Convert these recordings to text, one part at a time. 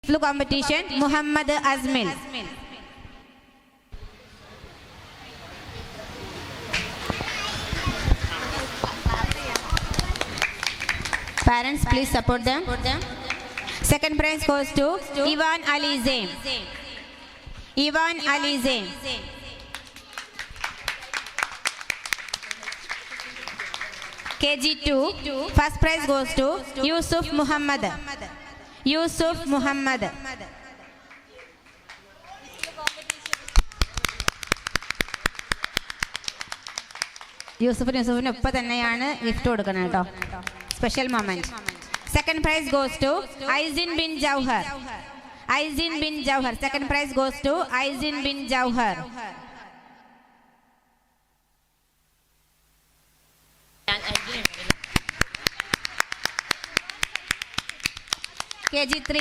Flu competition, Muhammad Azmil. Parents, please support them. Second prize goes to Ivan Ali Zain. Ivan Ali Zain. KG2. First prize goes to Yusuf Muhammad. Yusuf Muhammad. യൂസുഫിന് ഇപ്പം തന്നെയാണ് gift കൊടുക്കണം കേട്ടോ. Special moment. Second prize goes to Aizin bin Jauhar. Aizin bin Jauhar. Second prize goes to Aizin bin Jauhar. KG3.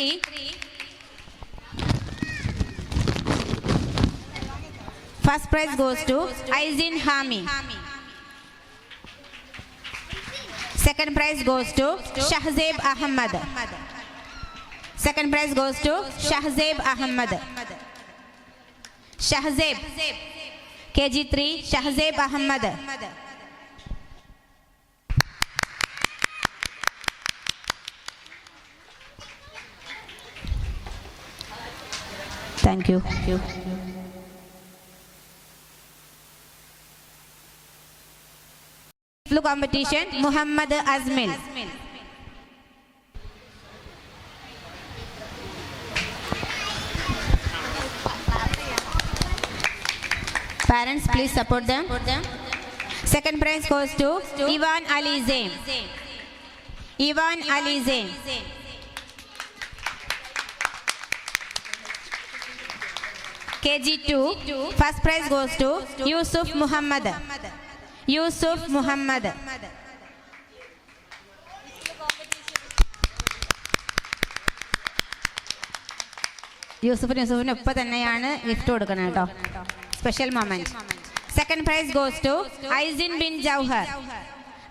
First prize goes to Aizin Hami. Second prize goes to Shahzeb Ahmad. Second prize goes to Shahzeb Ahmad. Shahzeb. KG3. Shahzeb Ahmad. Thank you. Flu competition, Muhammad Azmil. Parents, please support them. Second prize goes to Ivan Ali Zain. Ivan Ali Zain. KG2. First prize goes to Yusuf Muhammad. Yusuf Muhammad. യൂസുഫിന് ഇപ്പം തന്നെയാണ് gift കൊടുക്കണം കേട്ടോ. Special moment. Second prize goes to Aizin bin Jauhar.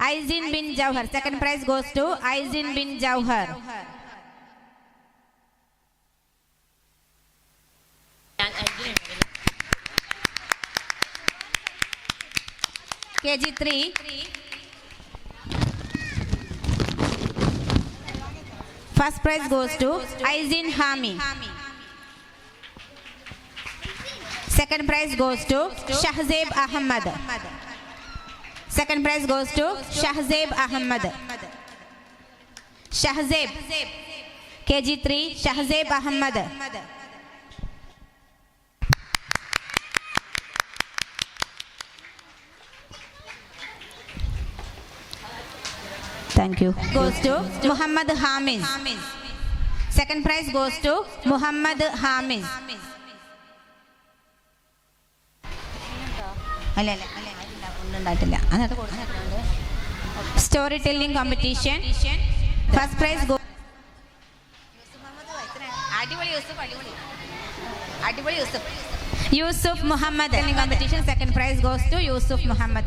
Aizin bin Jauhar. Second prize goes to Aizin bin Jauhar. KG3. First prize goes to Aizin Hami. Second prize goes to Shahzeb Ahmad. Second prize goes to Shahzeb Ahmad. Shahzeb. KG3. Shahzeb Ahmad. Thank you. Goes to Muhammad Hamiz. Second prize goes to Muhammad Hamiz. Storytelling competition. First prize goes Yusuf Muhammad. Competition. Second prize goes to Yusuf Muhammad.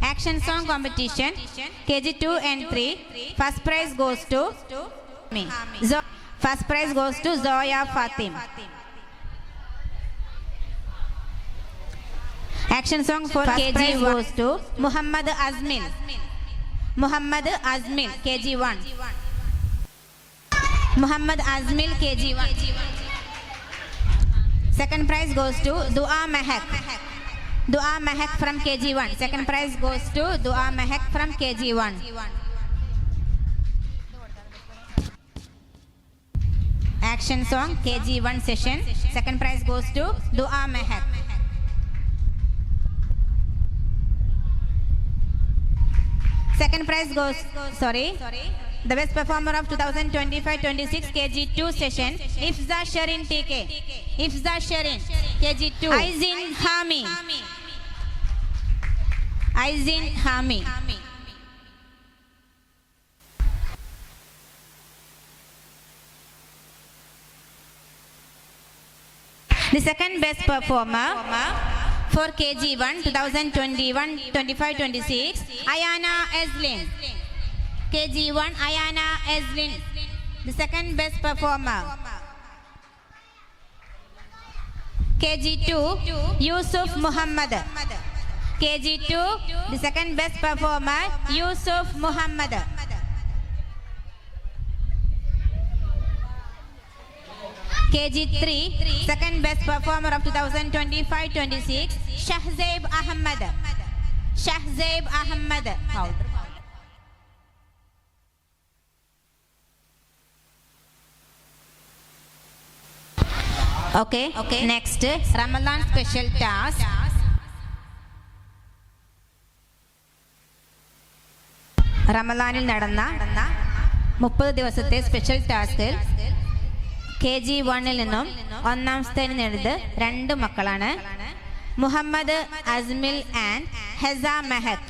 Action song competition, KG2 and 3. First prize goes to me. First prize goes to Zoya Fatim. Action song for KG goes to Muhammad Azmil. Muhammad Azmil, KG1. Muhammad Azmil, KG1. Second prize goes to Dua Mehak. Dua Mehak from KG1. Second prize goes to Dua Mehak from KG1. Action song KG1 session. Second prize goes to Dua Mehak. Second prize goes, the best performer of 2025-26 KG2 session, Ifza Sharin TK. Ifza Sharin, KG2. Aizin Hami. Aizin Hami. The second best performer for KG1 2021-25-26, Ayana Eslin. KG1 Ayana Eslin, the second best performer. KG2, Yusuf Muhammad. KG2, the second best performer, Yusuf Muhammad. KG3, second best performer of 2025-26, Shahzaib Ahmad. Shahzaib Ahmad. Okay. Next, Ramadan special task. റമദാനിൽ നടന്ന 30 ദിവസത്തെ special ടാസ്കിൽ KG1 നിന്നും ഒന്നാം സ്ഥാനം നേടിയത് 2 മക്കളാണ്, Muhammad Asmil and Hesa Mehak.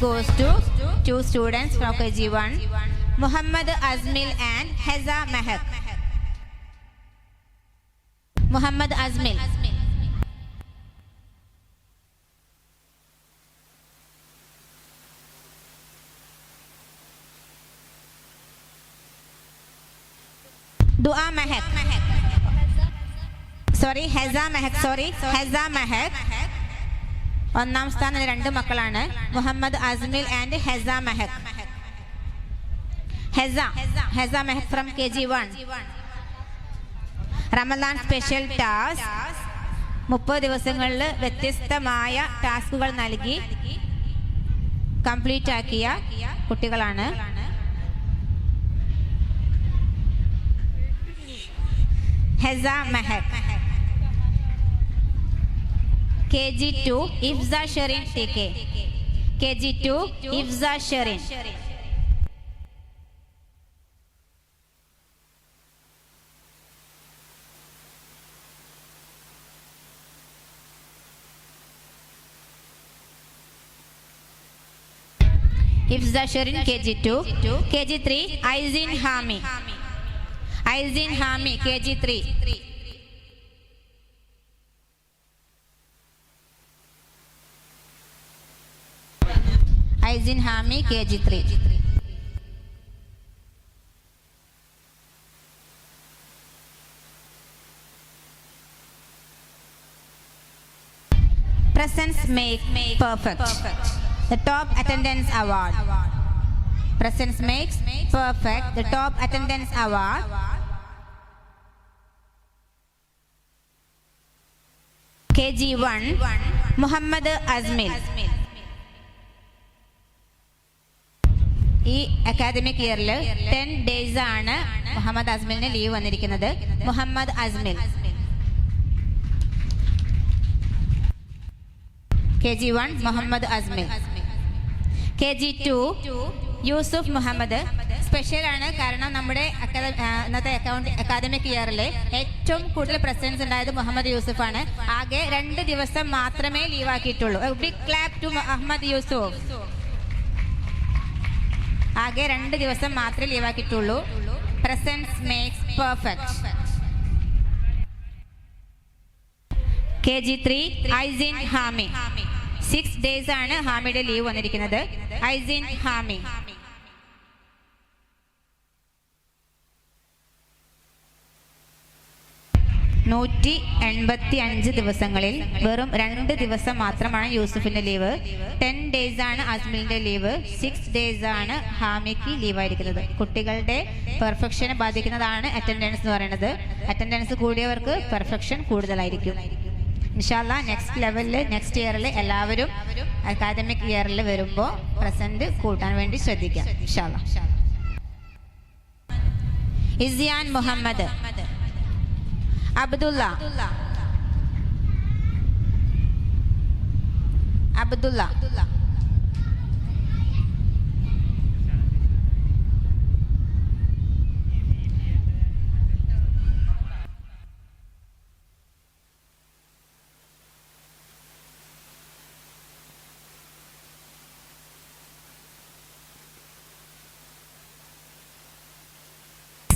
Goes to 2 students from KG1, Muhammad Azmil and Heza Mehak. Muhammad Azmil. Dua Mehak. Sorry, Heza Mehak. Heza Mehak. ഒന്നാം സ്ഥാനം 2 മക്കളാണ്, Muhammad Asmil and Hesa Mehak. Hesa Mehak from KG1. Ramadan special task 30 ദിവസങ്ങളിൽ വ്യത്യസ്തമായ ടാസ്കുകൾ നൽകി കംപ്ലീറ്റ് ആക്കിയ കുട്ടികളാണ്. Hesa Mehak. KG2, Ifza Sherin TK. KG2, Ifza Sherin. Ifza Sherin KG2. KG3, Aizin Hami. Aizin Hami KG3. Aizin Hami KG3. Presence make perfect. The top attendance award. Presence makes perfect. The top attendance award. KG1, Muhammad Azmil. ഈ academic ഇയറിൽ 10 days ആണ് മുഹമ്മദ് അസ്മിലിന് leave വന്നിരിക്കുന്നത്. Muhammad Azmil. KG1, Muhammad Azmil. KG2, Yusuf Muhammad. Special ആണ്, കാരണം നമ്മുടെ ഇന്നത്തെ academic ഇയറിൽ ഏറ്റവും കൂടുതൽ പ്രസൻസ് ഉണ്ടായത് മുഹമ്മദ് യൂസുഫ് ആണ്. ആകെ 2 ദിവസം മാത്രമേ ലീവാക്കിയിട്ടുള്ളൂ. Big clap to Muhammad Yusuf. ആകെ 2 ദിവസം മാത്രമേ ലീവാക്കിയിട്ടുള്ളൂ. Presence makes perfect. KG3, Aisin Hami. 6 days ആണ് ഹാമിയുടെ ലീവ് വന്നിരിക്കുന്നത്. ഐസിൻ ഹാമി. നൂറ്റി 185 ദിവസങ്ങളിൽ വെറും 2 ദിവസം മാത്രമാണ് യൂസുഫിന്റെ ലീവ്. 10 days ആണ് അസ്മിലിന്റെ ലീവ്. 6 days ആണ് ഹാമിക്ക് ലീവായിരിക്കുന്നത്. കുട്ടികളുടെ പെർഫെക്ഷനെ ബാധിക്കുന്നതാണ് അറ്റൻഡൻസ് എന്ന് പറയുന്നത്. അറ്റൻഡൻസ് കൂടിയവർക്ക് പെർഫെക്ഷൻ കൂടുതലായിരിക്കും. ഇൻഷാല്ലാ നെക്സ്റ്റ് ലെവലിൽ നെക്സ്റ്റ് ഇയറിൽ എല്ലാവരും അക്കാദമിക് ഇയറിൽ വരുമ്പോൾ പ്രസന്റ് കൂട്ടാൻ വേണ്ടി ശ്രദ്ധിക്കാം ഇൻഷാല്ലാ. ഇസിയാൻ മുഹമ്മദ്. അബ്ദുള്ള.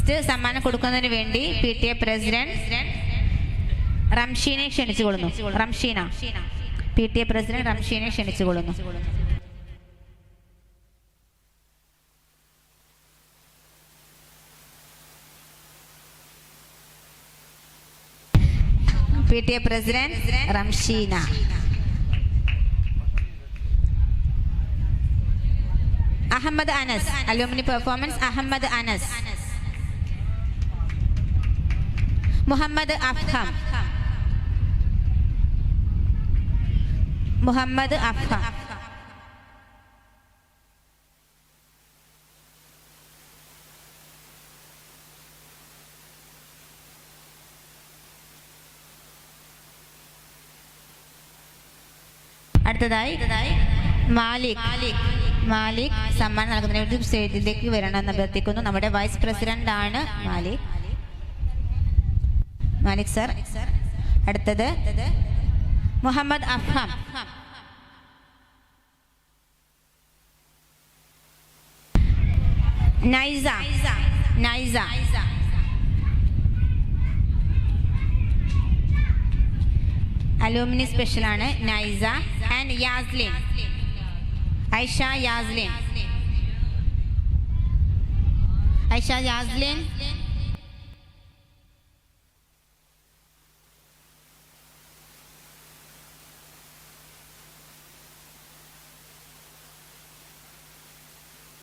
നെക്സ്റ്റ് സമ്മാനം കൊടുക്കുന്നതിന് വേണ്ടി PTA പ്രസിഡന്റ് റംഷീനെ ക്ഷണിച്ചുകൊള്ളുന്നു. റംഷീന, PTA പ്രസിഡന്റ് റംഷീനെ ക്ഷണിച്ചുകൊള്ളുന്നു. PTA president Ramsheena. Ahmed Anas, alumni performance Ahmed Anas. Muhammad Afham, Muhammad Afham. അടുത്തതായി മാലിക് സമ്മാനം നൽകുന്നതിന് വേണ്ടി സ്റ്റേജിലേക്ക് വരണമെന്ന് അഭ്യർത്ഥിക്കുന്നു. നമ്മുടെ വൈസ് പ്രസിഡന്റ് ആണ് മാലിക് സർ. അടുത്തത് മുഹമ്മദ് അഫ്ഹം. നൈസ. അലൂമിനി സ്പെഷ്യൽ ആണ് നൈസ. ആൻഡ് യാസ്ലിൻ, ഐഷ യാസ്ലിൻ.